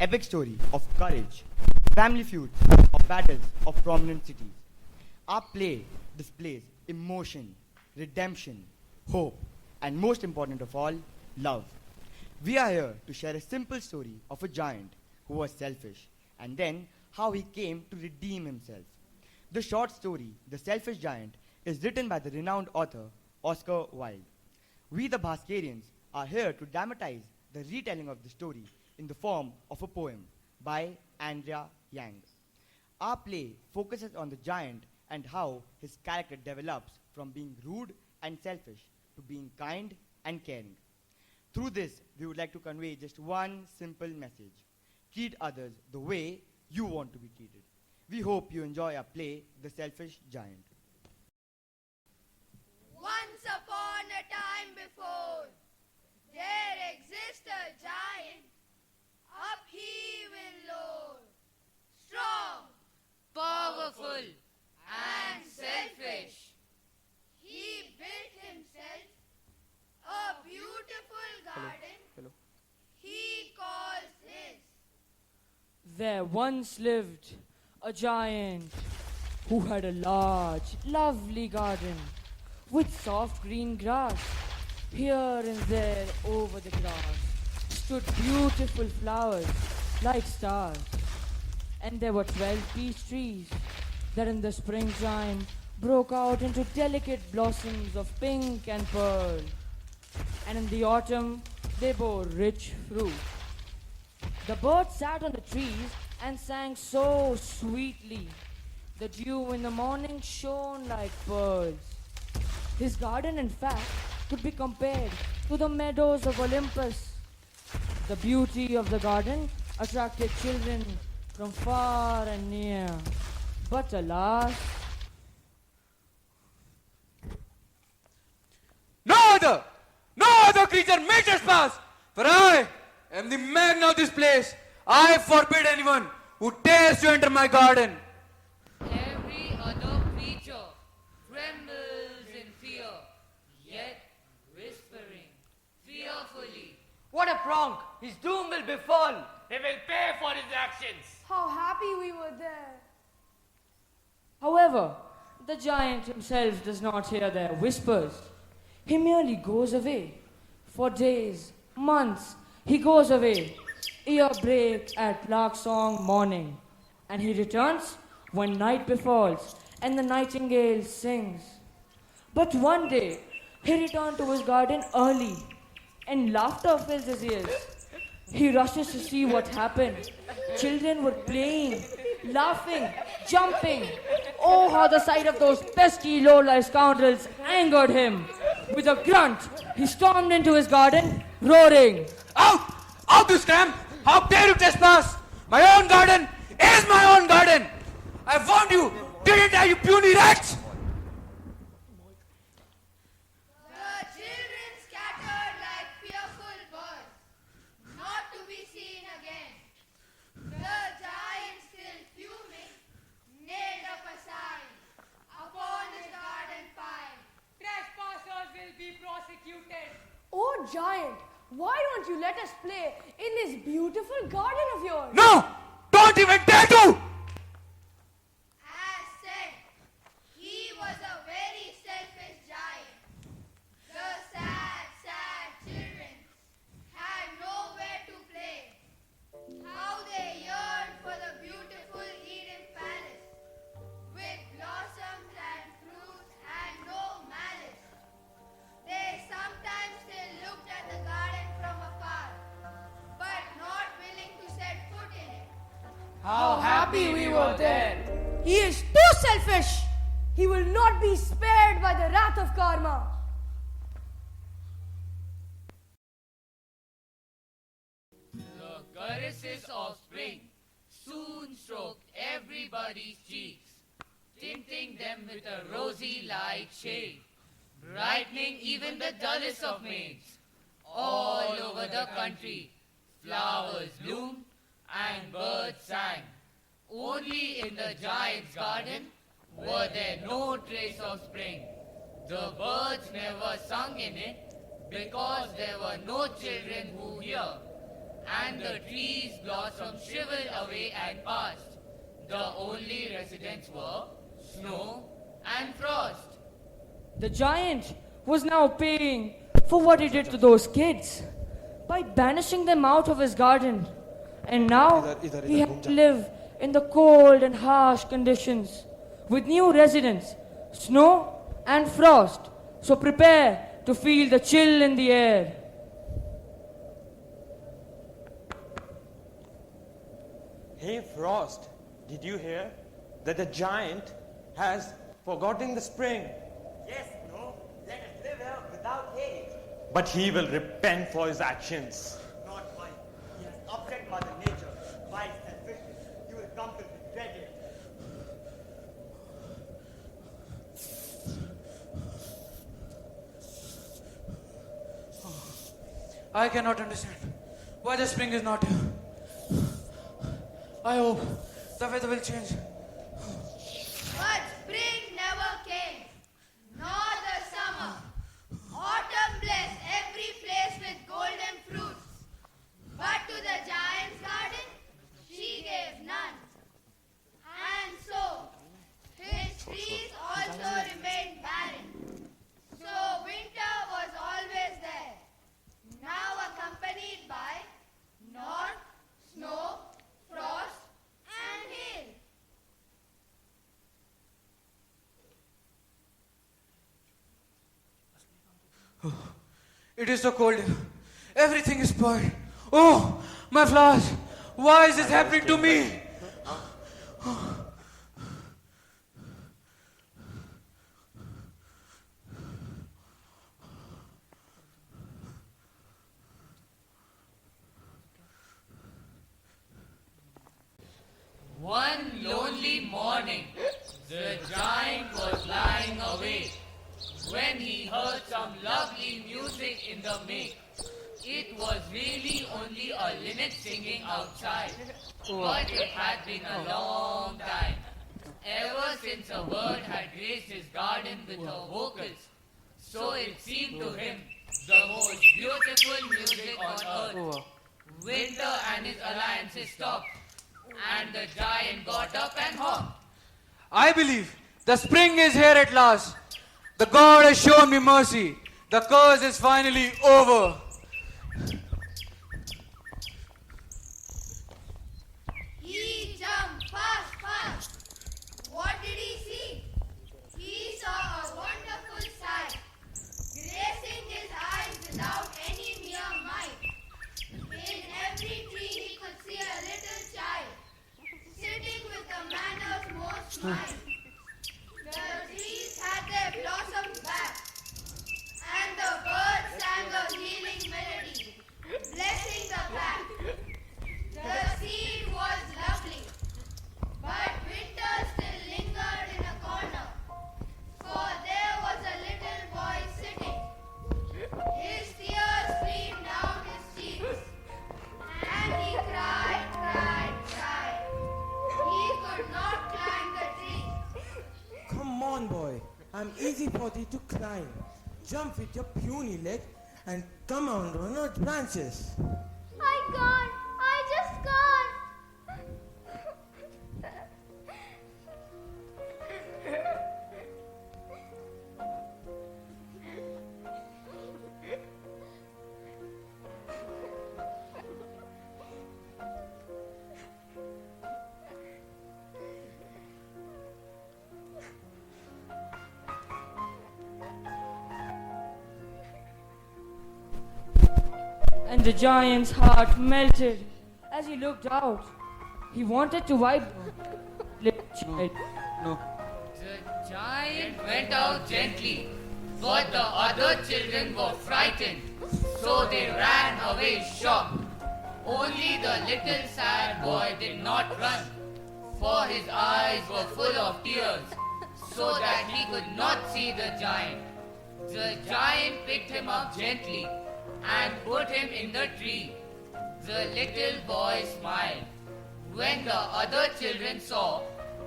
epic story of courage, family feuds, or battles of prominent cities. Our play displays emotion, redemption, hope, and most important of all, love. We are here to share a simple story of a giant who was selfish and then how he came to redeem himself. The short story, The Selfish Giant, is written by the renowned author Oscar Wilde. We, the Bhaskarians, are here to dramatize the retelling of the story in the form of a poem by Andrea Yang. Our play focuses on the giant and how his character develops from being rude and selfish to being kind and caring. Through this, we would like to convey just one simple message. Treat others the way you want to be treated. We hope you enjoy our play, The Selfish Giant. Once upon a time before, there exists a giant, upheaval low, strong, powerful, and selfish. He built himself a beautiful garden. Hello. He calls his. There once lived a giant who had a large, lovely garden with soft green grass. Here and there over the grass stood beautiful flowers like stars. And there were 12 peach trees that in the springtime broke out into delicate blossoms of pink and pearl. And in the autumn, they bore rich fruit. The birds sat on the trees and sang so sweetly. The dew in the morning shone like pearls. His garden, in fact, could be compared to the meadows of Olympus. The beauty of the garden attracted children from far and near. But alas, no other creature may trespass, for I am the man of this place. I forbid anyone who dares to enter my garden. Every other creature trembles in fear, yet whispering fearfully. What a prank! His doom will befall. He will pay for his actions. How happy we were there. however, the giant himself does not hear their whispers. He merely goes away. For days, months, he goes away. Ear break at lark song morning. And he returns when night befalls and the nightingale sings. But one day, he returned to his garden early and laughter fills his ears. He rushes to see what happened. Children were playing, laughing, jumping. Oh, how the sight of those pesky low-life scoundrels angered him. With a grunt, he stormed into his garden, roaring. Out! Out this time! How dare you trespass? My own garden is my own garden! I warned you! Didn't I, you puny wretch? The children scattered like fearful birds, not to be seen again. The giant, still fuming, nailed up a sign upon his garden pine. Trespassers will be prosecuted. Oh, giant, why don't you let us play in this beautiful garden of yours? No! Don't even dare to! As said, he was a very selfish giant. The sad, sad children had nowhere to play. How they yearned for the beautiful Eden palace, with blossoms and fruits and no malice. They sometimes still looked at the garden from afar, but not willing to set foot in it. How happy we were there. He is too selfish. He will not be spared by the wrath of karma. The caresses of spring soon stroked everybody's cheeks, tinting them with a rosy light shade, brightening even the dullest of maids. All over the country, flowers bloomed and birds sang. Only in the giant's garden were there no trace of spring. The birds never sung in it because there were no children who hear. and the trees blossomed shriveled away and passed. The only residents were snow and frost. The giant was now paying for what he did to those kids by banishing them out of his garden. And now he had to live in the cold and harsh conditions with new residents, snow and frost. So prepare to feel the chill in the air. Hey Frost, did you hear that the giant has forgotten the spring? Yes, no, let us live here without hate. But he will repent for his actions. Not why. He has upset Mother Nature by his selfishness. He will come to regret it. I cannot understand why the spring is not here. I hope the weather will change. But spring never came, nor the summer. Autumn blessed every place with golden fruits. But to the giant's garden, she gave none. And so, his trees also remained barren. So winter was always there, now accompanied by north, snow, frost, and hail. It is so cold here. Everything is spoiled. Oh, my flowers. Why is this happening to me? One lonely morning, the giant was lying awake when he heard some lovely music in the make. It was really only a linnet singing outside, but it had been a long time, ever since a bird had graced his garden with her vocals. So it seemed to him the most beautiful music on earth. Winter and his alliances stopped, and the giant got up and hopped. I believe the spring is here at last. The God has shown me mercy. The curse is finally over. He jumped fast, fast. What did he see? He saw a wonderful sight, gracing his eyes without any mere might. In every tree he could see a little child, sitting with a manner's most smile. The trees had their blossoms back, and the birds sang a healing melody, blessing the pack. The scene was lovely, but winter still lingered in a corner, for there was a little boy sitting. His tears streamed down his cheeks, and he cried, cried, cried. He could not climb the tree. Come on, boy. I'm easy for thee to climb. Jump with your puny leg and come on the branches. I can't. I just can't. And the giant's heart melted as he looked out. He wanted to wipe the little child. No. The giant went out gently, but the other children were frightened, so they ran away shocked. Only the little sad boy did not run, for his eyes were full of tears, so that he could not see the giant. The giant picked him up gently and put him in the tree. The little boy smiled. When the other children saw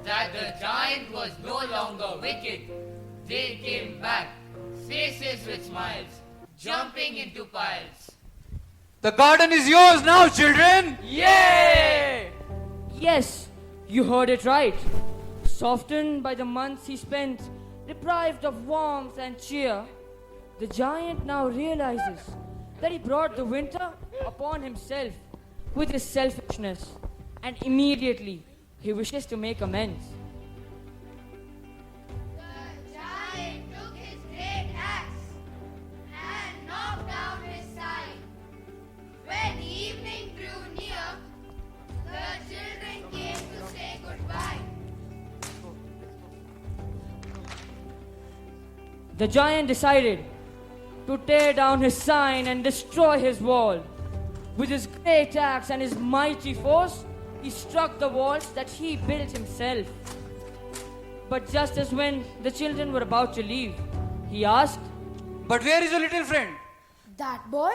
that the giant was no longer wicked, they came back, faces with smiles, jumping into piles. The garden is yours now, children! Yay! Yes, you heard it right. Softened by the months he spent, deprived of warmth and cheer, the giant now realizes that he brought the winter upon himself with his selfishness, and immediately he wishes to make amends. The giant took his great axe and knocked down his side. When evening drew near, the children came to say goodbye. The giant decided to tear down his sign and destroy his wall. With his great axe and his mighty force, he struck the walls that he built himself. But just as when the children were about to leave, he asked, But where is your little friend? That boy?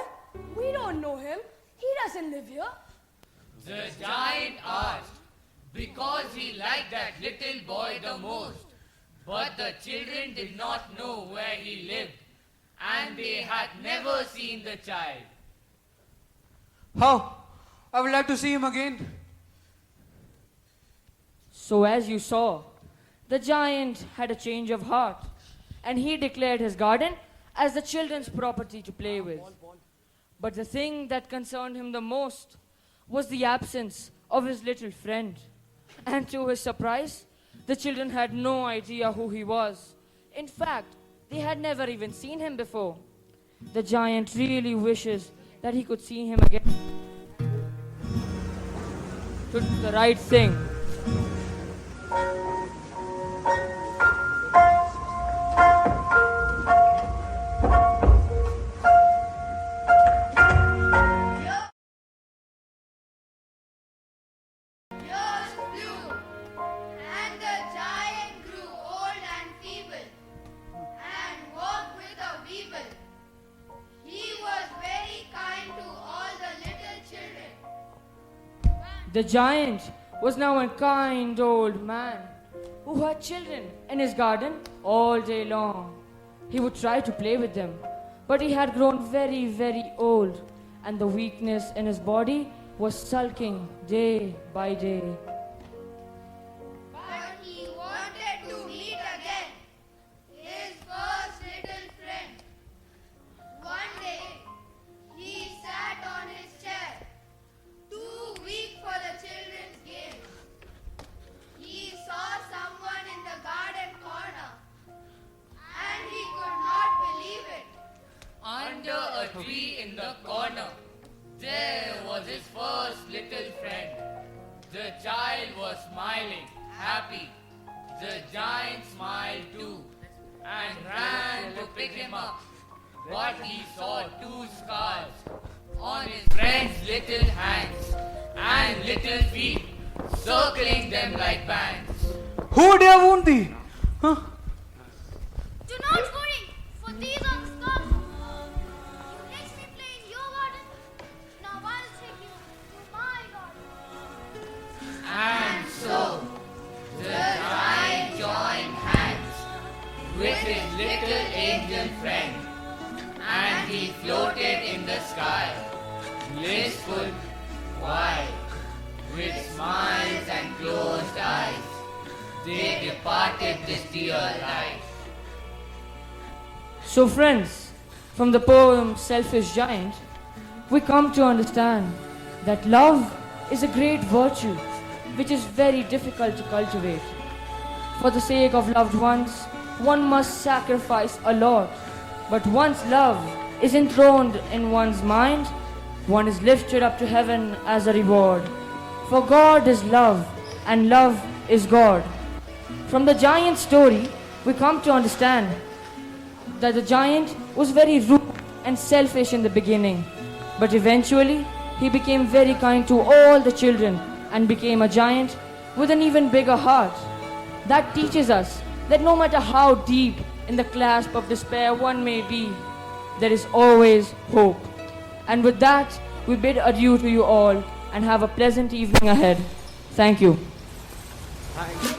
We don't know him. He doesn't live here. The giant asked, because he liked that little boy the most. But the children did not know where he lived, and they had never seen the child. How? I would like to see him again. So as you saw, the giant had a change of heart, and he declared his garden as the children's property to play with. But the thing that concerned him the most was the absence of his little friend. And to his surprise, the children had no idea who he was. In fact, they had never even seen him before. The giant really wishes that he could see him again. To do the right thing. Years flew, and the giant grew old and feeble, and walked with a weeble. He was very kind to all the little children. The giant was now a kind old man who had children in his garden all day long. He would try to play with them, but he had grown very, very old, and the weakness in his body was sulking day by day. But he wanted to meet again his first little friend. One day, he sat on his chair, too weak for the children's game. He saw someone in the garden corner, and he could not believe it. Under a tree in the corner, there was his first little friend. The child was smiling, happy. The giant smiled too, and ran to pick him up. But he saw two scars on his friend's little hands and little feet, circling them like bands. Who dare wound thee? Huh? Do not worry, for these are the scars. You let me play in your garden. Now I'll take you to my garden. And so, the giant joined hands with his little angel friend, and he floated in the sky, blissful, wild, with smiles and closed eyes. They departed this dear life. So friends, from the poem Selfish Giant, we come to understand that love is a great virtue which is very difficult to cultivate. For the sake of loved ones, one must sacrifice a lot. But once love is enthroned in one's mind, one is lifted up to heaven as a reward. For God is love, and love is God. From the giant story, we come to understand that the giant was very rude and selfish in the beginning, but eventually he became very kind to all the children and became a giant with an even bigger heart. That teaches us that no matter how deep in the clasp of despair one may be, there is always hope. And with that, we bid adieu to you all and have a pleasant evening ahead. Thank you. Thank you.